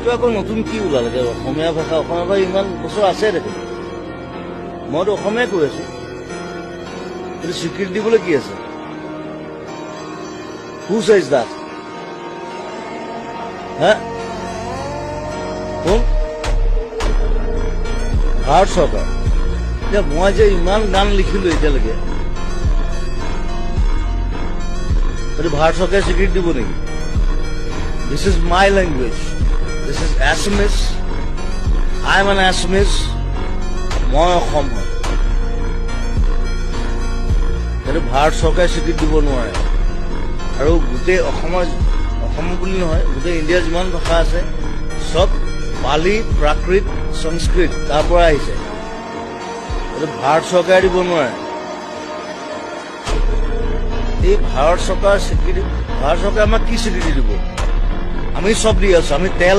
এইটো আকৌ নতুন কি ওলালে যে অসমীয়া ভাষা ইমান বছৰ আছে দেখোন মইতো অসমীয়াই কৈ আছো কিন্তু স্বীকৃতি দিবলৈ কি আছে হু চেজ দ্যাট হা কোন ভাৰত চৰকাৰ এতিয়া মই যে ইমান গান লিখিলো এতিয়ালৈকে এইটো ভাৰত চৰকাৰে স্বীকৃতি দিব নেকি This is my language. This is Assamese. I am an Assamese. মই অসম হয় কিন্তু ভাৰত চৰকাৰে স্বীকৃতি দিব নোৱাৰে আৰু গোটেই অসম বুলি নহয় গোটেই ইণ্ডিয়াৰ যিমান ভাষা আছে চব পালি প্ৰাকৃত সংস্কৃত তাৰ পৰা আহিছে কিন্তু ভাৰত চৰকাৰে দিব নোৱাৰে এই ভাৰত চৰকাৰে আমাক কি স্বীকৃতি দিব আমি সব দি আছো আমি তেল